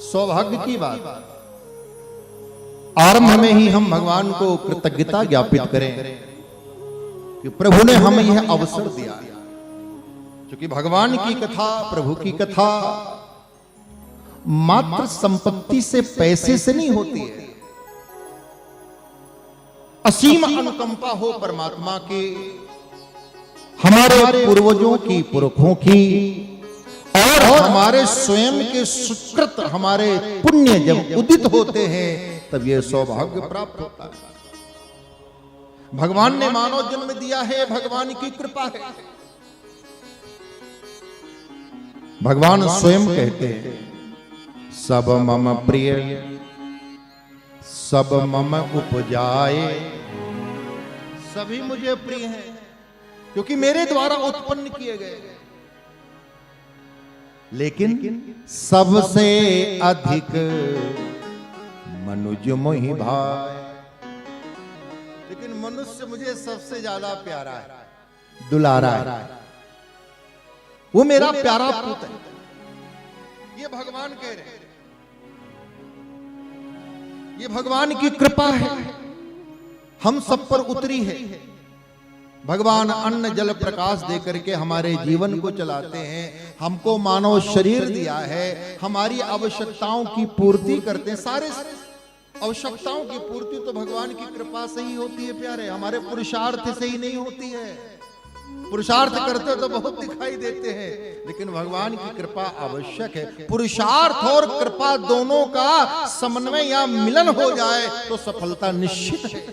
सौभाग्य की बात। आरंभ में ही हम भगवान को कृतज्ञता ज्ञापित करें कि प्रभु ने हमें यह अवसर दिया है। क्योंकि भगवान की कथा, प्रभु की कथा मात्र संपत्ति से, पैसे से नहीं होती है। असीम अनुकंपा हो परमात्मा की, हमारे पूर्वजों की, पुरखों की, और हमारे स्वयं के सुकृत, हमारे पुण्य जब उदित होते हैं तब यह सौभाग्य प्राप्त होता है। भगवान ने मानव जन्म दिया है, भगवान की कृपा है। भगवान स्वयं कहते हैं सब मम प्रिय सब मम उपजाए, सभी मुझे प्रिय हैं क्योंकि मेरे द्वारा उत्पन्न किए गए। लेकिन सबसे अधिक मनुज मोहि भाई, लेकिन मनुष्य मुझे सबसे ज्यादा प्यारा है, दुलारा है, वो मेरा प्यारा पुत्र है। ये भगवान कह रहे हैं, ये भगवान की कृपा है, हम सब पर उतरी है। भगवान अन्न जल प्रकाश देकर के हमारे जीवन को चलाते हैं, हमको मानव शरीर दिया है, हमारी आवश्यकताओं की पूर्ति करते हैं। सारे आवश्यकताओं की पूर्ति तो भगवान की कृपा से ही होती है प्यारे, हमारे पुरुषार्थ से ही नहीं होती है। पुरुषार्थ करते तो बहुत दिखाई देते हैं, लेकिन भगवान की कृपा आवश्यक है। पुरुषार्थ और कृपा दोनों का समन्वय या मिलन हो जाए तो सफलता निश्चित है।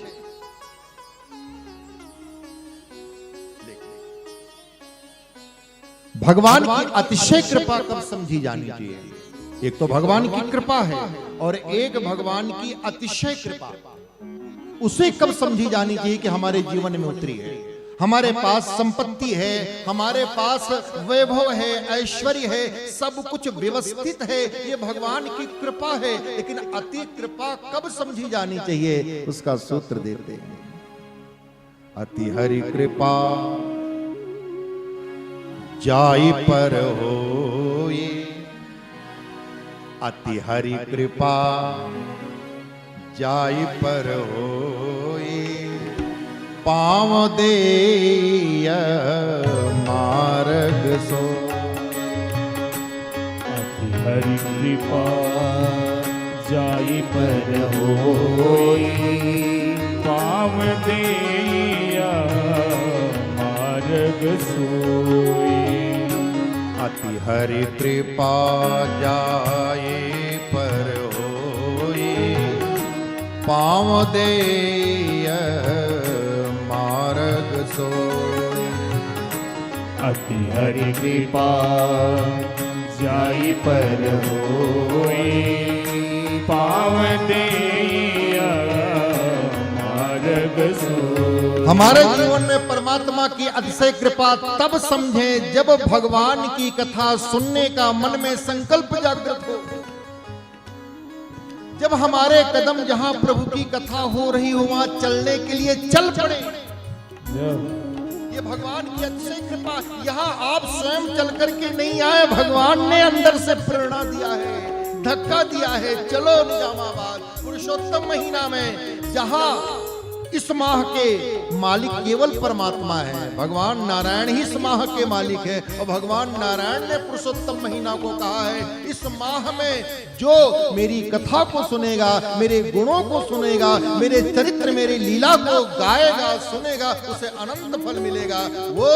भगवान की अतिशय कृपा कब समझी जानी चाहिए? एक तो भगवान की कृपा है और एक भगवान की अतिशय कृपा, उसे कब समझी जानी चाहिए कि हमारे जीवन में उतरी है। हमारे पास संपत्ति है, हमारे पास वैभव है, ऐश्वर्य है, सब कुछ व्यवस्थित है, ये भगवान की कृपा है। लेकिन अति कृपा कब समझी जानी चाहिए, उसका सूत्र देते हैं। अति हरि कृपा जाई पर होई, अति हरि कृपा जाई पर होई, पाँव देय मार्ग सो। अति हरि कृपा जाई पर होई, पाँव देय मार्ग सोई। अति हरि कृपा जाए पर होई, पाँव देय मार्ग सोई। अति हरि कृपा जाई पर होई, पाँव देय मार्ग सोई। हमारे जीवन में परमात्मा की अतिशय कृपा तब समझें जब भगवान की कथा सुनने का मन में संकल्प जागृत हो, जब हमारे कदम जहां प्रभु की कथा हो रही हो वहां चलने के लिए चल पड़े। ये भगवान की अतिशय कृपा। यहाँ आप स्वयं चल करके नहीं आए, भगवान ने अंदर से प्रेरणा दिया है, धक्का दिया है, चलो निजामाबाद। पुरुषोत्तम महीना में जहां इस माह के मालिक केवल परमात्मा है, भगवान नारायण ही इस माह के मालिक है, और भगवान नारायण ने पुरुषोत्तम महीना को कहा है इस माह में जो मेरी कथा को सुनेगा, मेरे गुणों को सुनेगा, मेरे चरित्र, मेरी लीला को गाएगा, सुनेगा, उसे अनंत फल मिलेगा। वो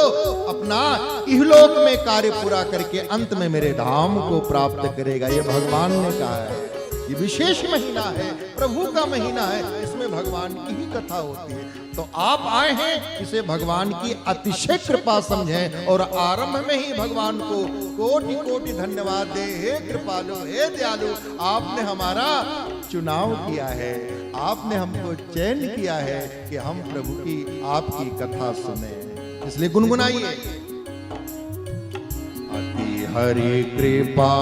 अपना इहलोक में कार्य पूरा करके अंत में मेरे धाम को प्राप्त करेगा। ये भगवान ने कहा है। ये विशेष महीना है, प्रभु का महीना है, इसमें भगवान की ही कथा होती है। तो आप आए हैं, इसे भगवान की अतिशय कृपा समझें और आरंभ में ही भगवान को कोटि कोटि धन्यवाद दे। हे कृपालु, हे दयालु, आपने हमारा चुनाव किया है, आपने हमको चयन किया है कि हम प्रभु की, आपकी कथा सुने। इसलिए गुनगुनाइए। अति हरि कृपा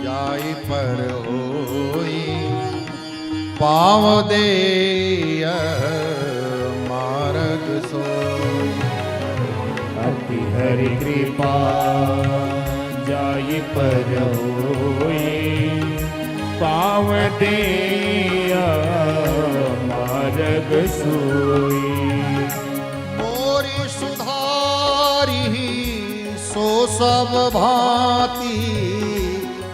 जाई पर होई, पाँव देय मार्ग सोई। अति हरि कृपा जाई पर होई पाव देया मार्ग सोई मोरी सुधारी सो सब भांति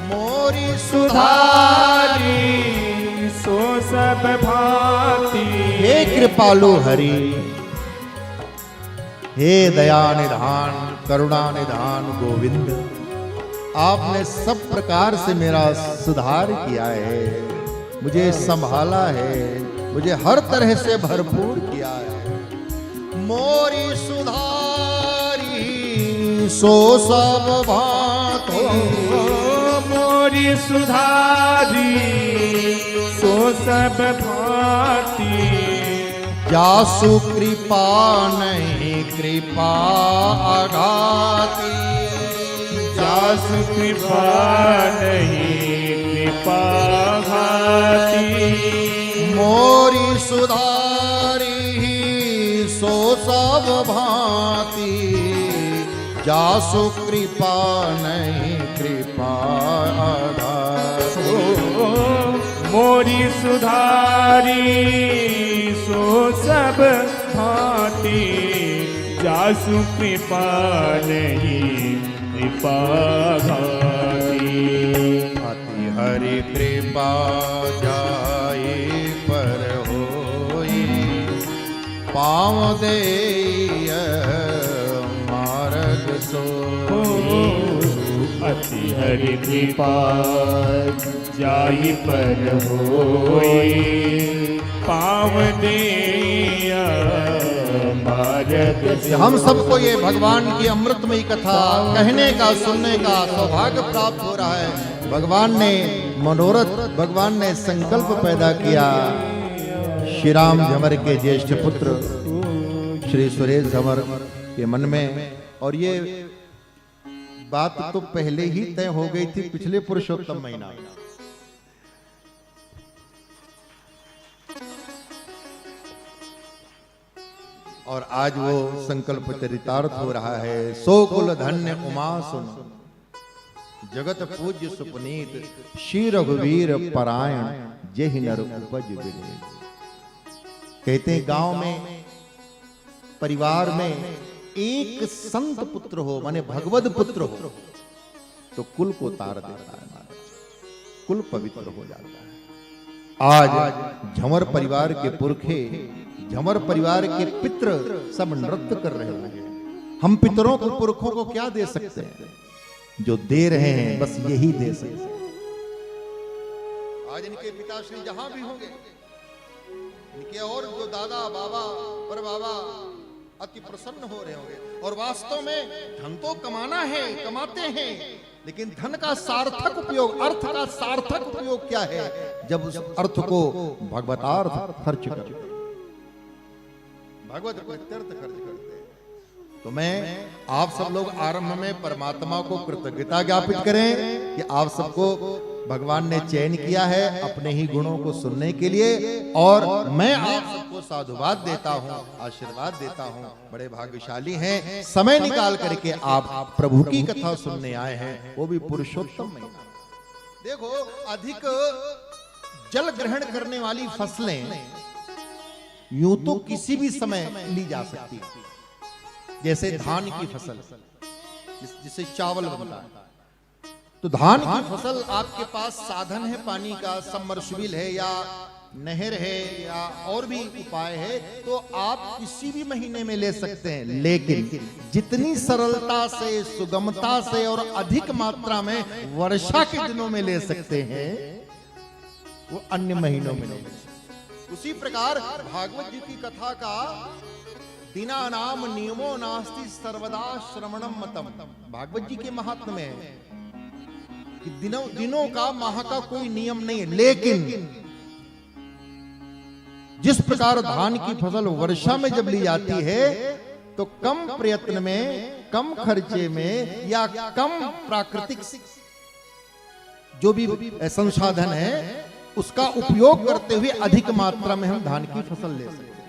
मोरी सुधारी सो सब भांति हे कृपालु हरि हे दया निधान करुणा निधान गोविंद आपने सब प्रकार से मेरा सुधार किया है मुझे संभाला है मुझे हर तरह से भरपूर किया है मोरी सुधारी सो सब भांति मोरी सुधारी सो सब भांति जासु कृपा नहीं कृपा आघाती जासु कृपा नहीं कृपा घाती मोरी सुधारी सो सब भांति जासु कृपा नहीं कृपा आघाती मोरी सुधारी सो सब भांति जासु कृपा नहीं कृपा घाती अति हरि कृपा जाए पर होई पाँव दे मार्ग सोई अति हरि कृपा जाई पर होई पाव देया मार्ग हम सबको ये भगवान की अमृतमयी कथा कहने का सुनने का सौभाग्य प्राप्त हो रहा है भगवान ने मनोरथ भगवान ने संकल्प पैदा किया श्री राम झमर के ज्येष्ठ पुत्र श्री सुरेश झमर के मन में और ये बात तो पहले ही तय हो गई थी पिछले पुरुषोत्तम महीना और आज वो संकल्प चरितार्थ हो रहा है सो कुल धन्य उमा सुन जगत पूज्य सुपनीत श्री रघुवीर परायण जेहि नर उपज बिरे कहते हैं गांव में परिवार में एक संत पुत्र हो माने भगवद पुत्र हो तो कुल को तार देता है महाराज कुल पवित्र हो जाता है आज झमर परिवार के पुरखे झमर परिवार के पितृ सब नृत्य कर रहे हैं हम पितरों को पुरखों को क्या दे सकते हैं जो दे रहे हैं बस यही दे सकते हैं आज इनके पिताश्री जहां भी होंगे इनके और जो दादा बाबा पर बाबा अति प्रसन्न हो रहे होंगे और वास्तव में धन तो कमाना है कमाते हैं लेकिन धन का सार्थक उपयोग अर्थ का सार्थक उपयोग क्या है जब उस अर्थ को भगवतार्थ खर्च करते भगवत अर्थ खर्च करते तो मैं आप सब लोग आरंभ में परमात्मा को कृतज्ञता ज्ञापित करें कि आप सबको भगवान ने चयन किया है अपने ही गुणों को सुनने के लिए और मैं आप सबको साधुवाद देता हूं आशीर्वाद देता हूं बड़े भाग्यशाली हैं समय निकाल करके आप प्रभु की कथा सुनने आए हैं वो भी पुरुषोत्तम महीना देखो अधिक जल ग्रहण करने वाली फसलें यूं तो किसी भी समय ली जा सकती है जैसे धान की फसल जिससे चावल बनता है तो धान की फसल आपके पास साधन है पानी का सबमर्सिबल है या नहर है या और भी उपाय है तो आप किसी भी महीने में ले सकते हैं लेकिन जितनी सरलता से सुगमता से और अधिक मात्रा में वर्षा के दिनों में ले सकते हैं वो अन्य महीनों में नहीं ले सकते। उसी प्रकार भागवत जी की कथा का दिना नाम नियमो नास्ति सर्वदा श्रवणम मतम भागवत जी के महात्म्य में कि दिनों का माह का कोई नियम नहीं है लेकिन जिस प्रकार धान की फसल वर्षा में जब ली जाती है तो कम प्रयत्न में कम खर्चे में या कम प्राकृतिक जो भी संसाधन है उसका उपयोग करते हुए अधिक मात्रा में हम धान की फसल ले सकते हैं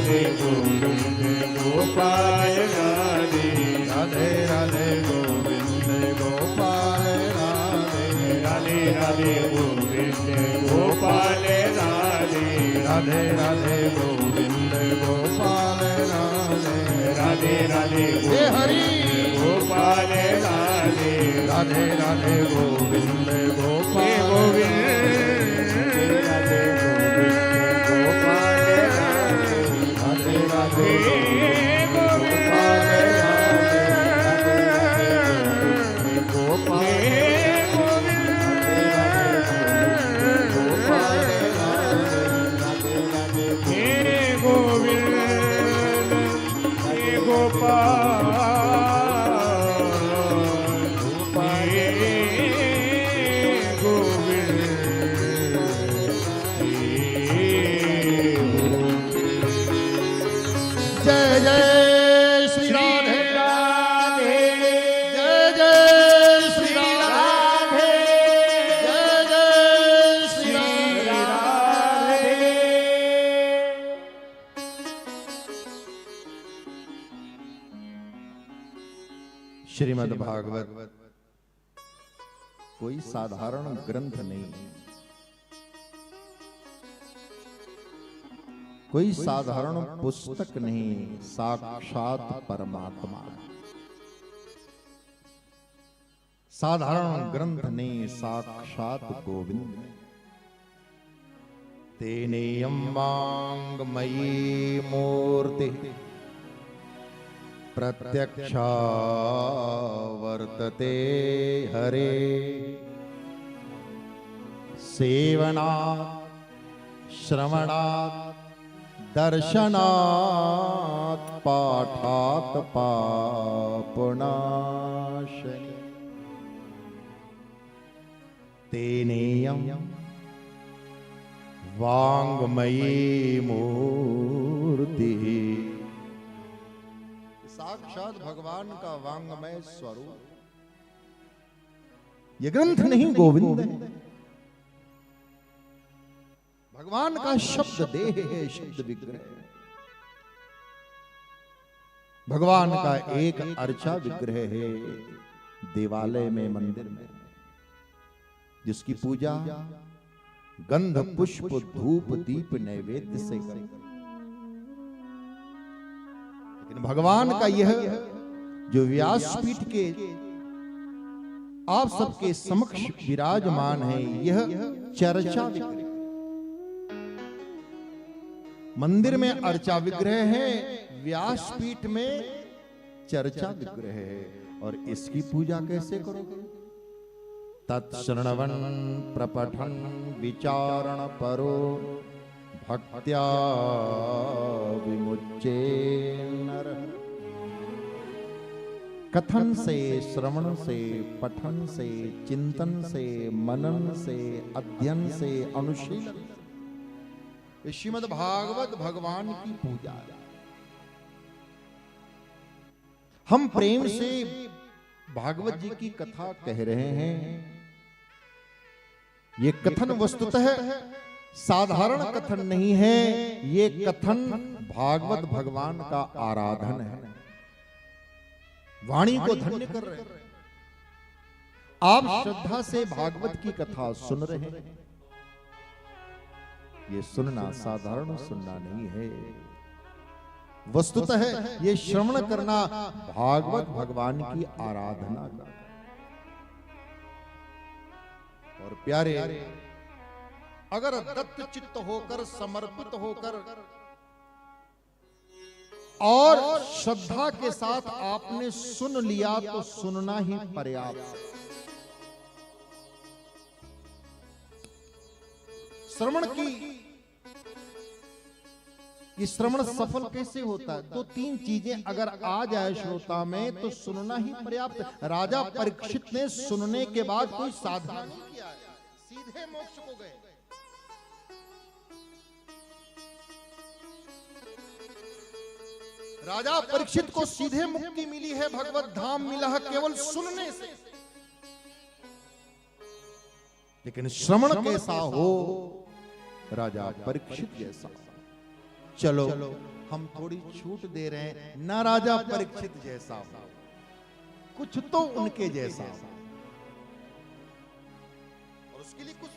राधे गोविंद गोपाल राधे राधे राधे गोविंद गोपाल राधे राधे राधे गोविंद गोपाल राधे राधे राधे गोविंद गोपाल राधे राधे राधे हे हरि गोपाल राधे राधे राधे गोविंद गोपाल गोविंद राधे गोविंद गोपाल राधे राधे राधे गोपाल जय जय श्री राधे जय जय श्री राधे जय जय श्री राधे श्रीमद् भागवत कोई साधारण ग्रंथ नहीं, कोई साधारण पुस्तक नहीं, साक्षात परमात्मा है। साधारण ग्रंथ नहीं, साक्षात गोविंद। तेनेयं वाङ्मयी मूर्ति प्रत्यक्षा वर्तते हरे सेवनात् श्रवणात् दर्शनात् पाठात् पापनाशनि तेनेयं वाङ्मयी मूर्ति। साक्षात भगवान का वाङ्मय स्वरूप, ये ग्रंथ नहीं गोविंद है। भगवान का शब्द देह है, शब्द विग्रह है। भगवान का एक अर्चा विग्रह है देवालय में, मंदिर में, जिसकी पूजा गंध पुष्प धूप दीप नैवेद्य से करें। लेकिन भगवान का यह जो व्यासपीठ के आप सबके समक्ष विराजमान है, यह चर्चा विग्रह, मंदिर में अर्चा विग्रह है, व्यासपीठ में चर्चा विग्रह है। और इसकी पूजा कैसे करोगे? तत्श्रवण प्रपठन विचारण परो भक्त्या विमुच्ये नरः। कथन से, श्रवण से, पठन से, चिंतन से, मनन से, अध्ययन से, अनुशीलन, श्रीमद् भागवत भगवान की पूजा है। हम प्रेम से भागवत जी की कथा कह रहे हैं। ये कथन वस्तुतः साधारण कथन नहीं है, ये कथन भागवत भगवान का आराधन है। वाणी को धन्य कर रहे हैं। आप श्रद्धा से भागवत की कथा सुन रहे हैं। ये सुनना साधारण सुनना नहीं है, वस्तुतः ये श्रवण करना भागवत भगवान की आराधना का। और प्यारे, अगर दत्त चित्त होकर, समर्पित होकर और श्रद्धा के साथ आपने सुन लिया तो सुनना ही पर्याप्त। श्रवण की, ये श्रवण सफल कैसे होता है? तो तीन चीजें अगर आ जाए श्रोता में तो सुनना ही पर्याप्त। राजा परीक्षित ने सुनने के बाद कोई साधना नहीं किया है, सीधे मोक्ष को गए। राजा परीक्षित को सीधे मुक्ति मिली है, भगवत धाम मिला है केवल सुनने से। लेकिन श्रवण कैसा हो? राजा परीक्षित जैसा। चलो हम थोड़ी छूट दे रहे हैं, ना राजा परीक्षित जैसा हो, कुछ तो उनके जैसा हो। और उसके लिए कुछ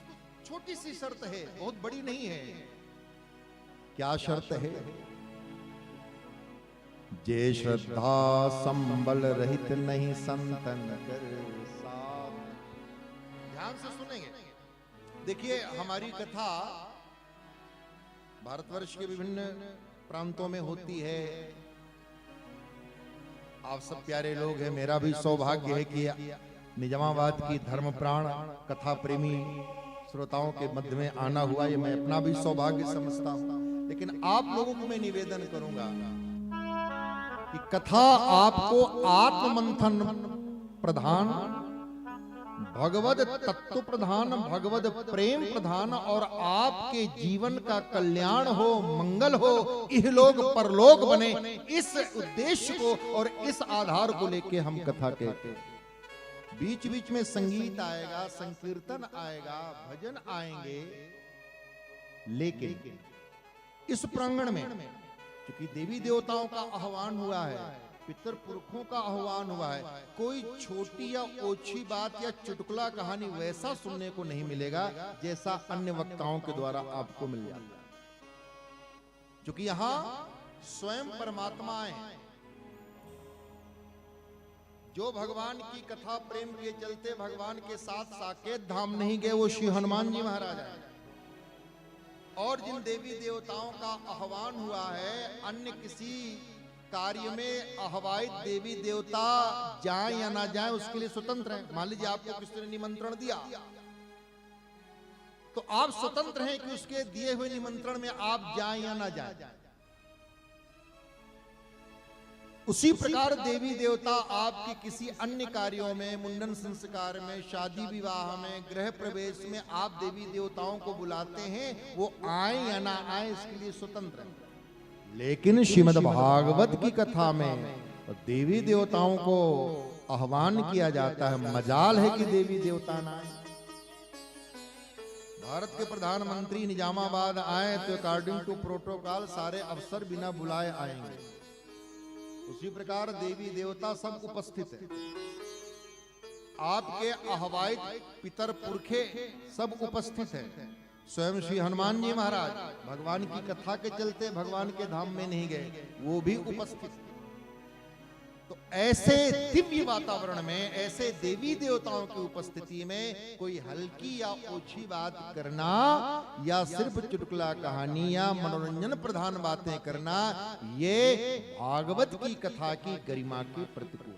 छोटी सी शर्त है, बहुत बड़ी नहीं है। क्या शर्त है? जे श्रद्धा संबल रहित नहीं संतन कर साथ। ध्यान से सुनेंगे। देखिए, हमारी कथा भारतवर्ष के विभिन्न प्रांतों में होती है। आप सब प्यारे लोग हैं, मेरा भी सौभाग्य है कि निजामाबाद की धर्म प्राण कथा प्रेमी श्रोताओं के मध्य में आना हुआ, ये मैं अपना भी सौभाग्य समझता हूं। लेकिन आप लोगों को मैं निवेदन करूंगा कि कथा आपको आत्ममंथन प्रधान, भगवद तत्व प्रधान, भगवद प्रेम प्रधान और आपके जीवन का कल्याण हो, मंगल हो, इहलोक परलोक बने, इस उद्देश्य को और इस आधार को लेके हम कथा कहते हैं। बीच बीच में संगीत आएगा, संकीर्तन आएगा, भजन आएंगे, लेकिन इस प्रांगण में क्योंकि देवी देवताओं का आह्वान हुआ है, पितर पुरखों का आह्वान हुआ है, कोई छोटी या ओछी बात या चुटकुला कहानी वैसा सुनने को नहीं मिलेगा जैसा अन्य वक्ताओं के द्वारा आपको मिल जाता है। क्योंकि यहां स्वयं परमात्मा है, जो भगवान की कथा प्रेम के चलते भगवान के साथ साकेत धाम नहीं गए, वो श्री हनुमान जी महाराज है। और जिन देवी देवताओं का आह्वान हुआ है, अन्य किसी कार्य में आह्वाहित देवी देवता जाए या ना जाए उसके लिए स्वतंत्र हैं। मान लीजिए आपको किसी ने निमंत्रण दिया, तो आप स्वतंत्र हैं कि उसके दिए हुए निमंत्रण में आप जाए या ना जाए। उसी प्रकार देवी देवता आपके किसी अन्य कार्यों में, मुंडन संस्कार में, शादी विवाह में, गृह प्रवेश में आप देवी देवताओं को बुलाते हैं, वो आए या ना आए इसके लिए स्वतंत्र हैं। लेकिन श्रीमद् भागवत की कथा में तो देवी देवताओं को आह्वान किया जाता है। मजाल है कि देवी देवता ना आए। भारत के प्रधानमंत्री निजामाबाद आए तो अकॉर्डिंग टू प्रोटोकॉल सारे अफसर बिना बुलाए आएंगे। उसी प्रकार देवी देवता सब उपस्थित है, आपके आह्वाहित पितर पुरखे सब उपस्थित है। स्वयं श्री हनुमान जी महाराज भगवान की कथा के चलते भगवान के धाम में नहीं गए, वो भी उपस्थित। तो ऐसे दिव्य वातावरण में, ऐसे देवी देवताओं की उपस्थिति में कोई हल्की या ओछी बात करना या सिर्फ चुटकुला कहानी या मनोरंजन प्रधान बातें करना, ये भागवत की कथा की गरिमा के प्रतिकूल।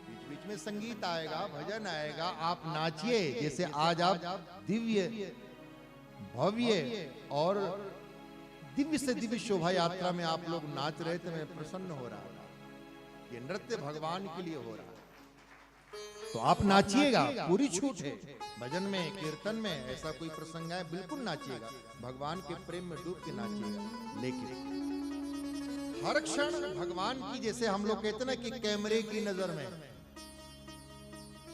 बीच बीच में संगीत आएगा, भजन आएगा, आप नाचिए। जैसे आज आप दिव्य भव्य और दिव्य से दिव्य शोभा यात्रा में आप लोग नाच रहे थे, मैं प्रसन्न हो रहा था। ये नृत्य भगवान के लिए हो रहा है, तो आप नाचिएगा, पूरी छूट है। भजन में, कीर्तन में ऐसा कोई प्रसंग है, बिल्कुल नाचिएगा, भगवान के प्रेम में डूब के नाचिएगा। लेकिन हर क्षण भगवान की, जैसे हम लोग कहते ना कि कैमरे की नजर में,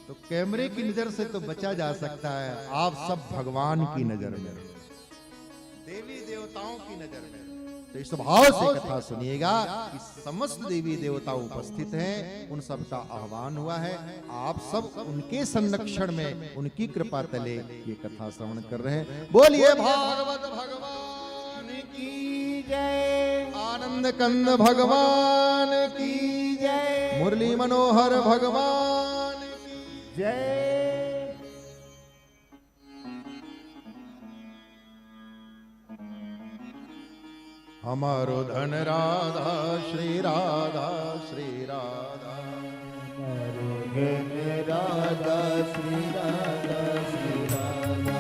तो कैमरे की नजर से तो बचा जा सकता है, आप सब भगवान की नजर में, देवी देवताओं की नजर में। तो इस भाव से कथा सुनिएगा कि समस्त देवी देवता उपस्थित हैं, उन सब का आह्वान हुआ है। आप सब उनके संरक्षण में, उनकी कृपा तले ये कथा श्रवण कर रहे हैं। बोलिए भागवत भगवान की जय, आनंद कंद भगवान की जय, मुरली मनोहर भगवान की जय। हमारो धन राधा श्री राधा, श्री राधा, हमारो धन राधा श्री राधा, श्री राधा,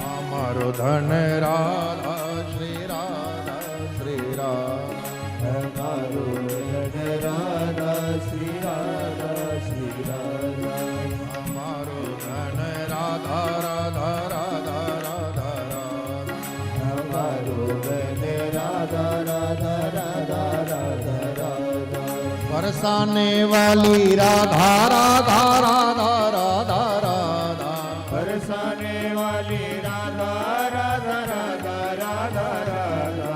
हमारो धन राधा श्री राधा, श्री राधा, हमारो धन राधा श्री राधा, श्री राधा, हमारो धन राधा राधा राधा राधा राधा, हमारो धन राधा राधा राधा राधा राधा, बरसाने वाली राधा राधा राधा राधा राधा, बरसाने वाली राधा राधा राधा राधा राधा,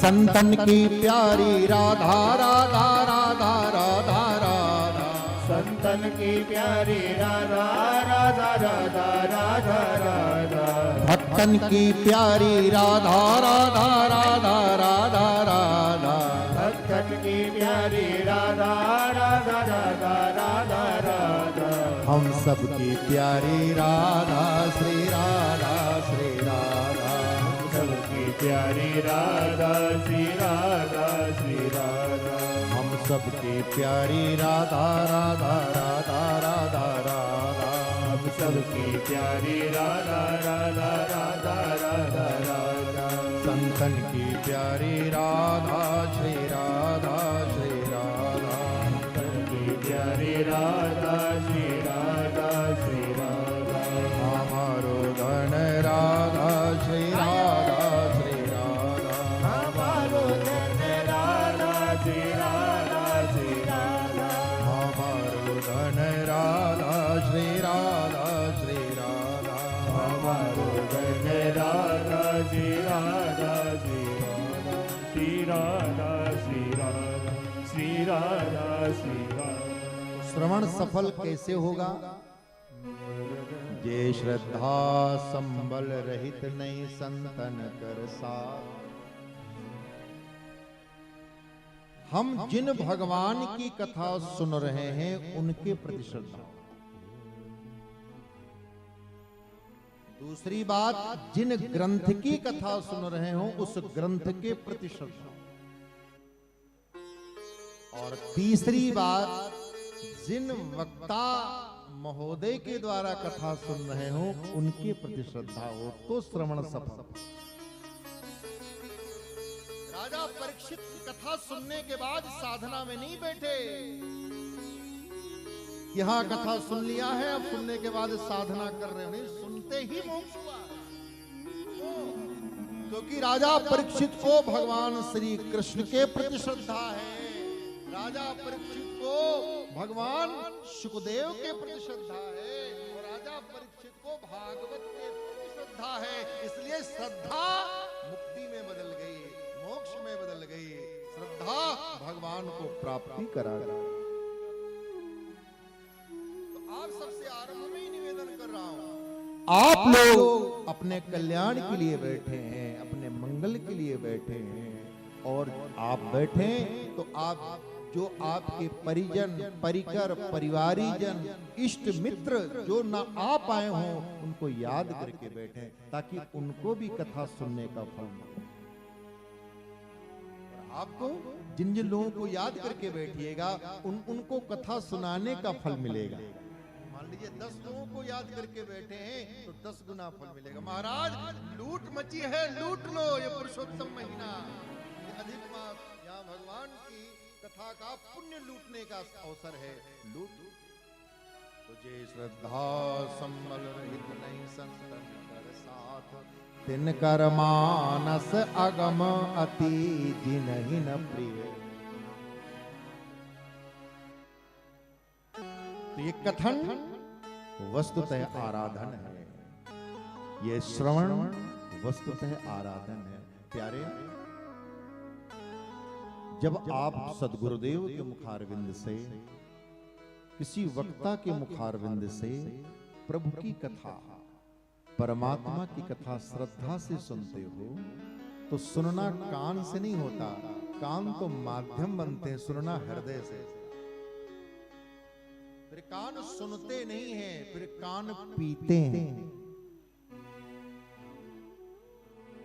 संतन की प्यारी राधा राधा राधा राधा राधा, संतन की प्यारी राधा राधा राधा राधा राधा, भक्तन की प्यारी राधा राधा राधा राधा राधा, भक्तन की प्यारी राधा राधा राधा राधा राधा, हम सबकी प्यारी राधा श्री राधा श्री राधा, सबकी प्यारी राधा श्री राधा श्री राधा, हम सबकी प्यारी राधा राधा राधा राधा राधा, हम सबकी प्यारी राधा राधा राधा राधा राधा, संतन की प्यारी राधा श्री राधा श्री राधा, सबकी प्यारी राधा श्री राधा श्री राधा, हमारो धन राधा श्री राधा श्री राधा, हमारो धन राधा श्री राधा श्री राधा, हमारो धन राधा श्री राधा श्री राधा, हमारो धन राधा श्री राधा श्री राधा, श्री राधा श्री राधा श्री राधा श्री राधा। श्रवण सफल कैसे होगा? जे श्रद्धा संबल रहित नहीं संतन कर साथ। हम जिन भगवान की कथा सुन रहे हैं उनके प्रति श्रद्धा। दूसरी बात, जिन ग्रंथ की कथा सुन रहे हो उस ग्रंथ के प्रति श्रद्धा। और तीसरी बात, जिन वक्ता महोदय के द्वारा कथा सुन रहे हो उनके प्रति श्रद्धा हो तो श्रवण सफल। राजा परीक्षित कथा सुनने के बाद साधना में नहीं बैठे, यहां कथा सुन लिया है अब सुनने के बाद साधना कर रहे हो, नहीं, सुनते ही मोक्ष हुआ। क्योंकि राजा परीक्षित को भगवान श्री कृष्ण के प्रति श्रद्धा है, राजा परीक्षित को भगवान सुखदेव के प्रति श्रद्धा है, और राजा परीक्षित को भागवत के प्रति श्रद्धा है। इसलिए श्रद्धा मुक्ति में बदल गई, मोक्ष में बदल गई, श्रद्धा भगवान को प्राप्ति करा गई। तो आप सबसे आरंभ में ही निवेदन कर रहा हूं, आप लोग अपने कल्याण के लिए बैठे हैं, अपने मंगल के लिए बैठे हैं, और आप बैठे तो आप जो आपके परिजन परिकर परिवारीजन इष्ट मित्र जो ना आ पाए हों उनको याद करके बैठे ताकि उनको भी कथा सुनने का फल मिले। आपको जिन जिन लोगों को याद करके बैठिएगा उनको कथा सुनाने का फल मिलेगा। मान लीजिए 10 लोगों को याद करके बैठे हैं तो 10 गुना फल मिलेगा। महाराज लूट मची है, लूट लो, ये पुरुषोत्तम महीना, ये अधिक मास, यहाँ भगवान की कथा का पुण्य लूटने का अवसर है, लूट। तुझे श्रद्धा संबल रहित नहीं संतन कर साथ, तिनकर मानस अगम अति जिनहि न प्रिय। तो ये कथन वस्तुतः आराधन है, ये श्रवण वस्तुतः आराधन है। प्यारे, जब आप सद्गुरुदेव के मुखारविंद से, किसी वक्ता के मुखारविंद से प्रभु की कथा, परमात्मा की कथा श्रद्धा से सुनते हो तो सुनना कान से नहीं होता, कान तो माध्यम बनते हैं, सुनना हृदय से। फिर कान सुनते नहीं हैं, फिर कान पीते हैं।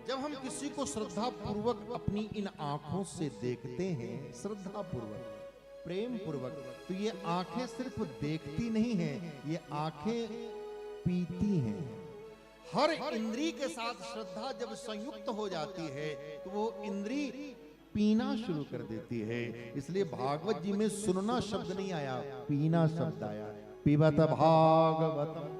जब हम किसी को श्रद्धा पूर्वक अपनी इन आंखों से देखते हैं, श्रद्धा पूर्वक प्रेम पूर्वक, तो ये आंखें सिर्फ देखती नहीं हैं, ये आंखें पीती हैं। हर इंद्री के साथ श्रद्धा जब संयुक्त हो जाती है तो वो इंद्री पीना शुरू कर देती है। इसलिए भागवत जी में सुनना शब्द नहीं आया, पीना शब्द आया। पिबत भागवतम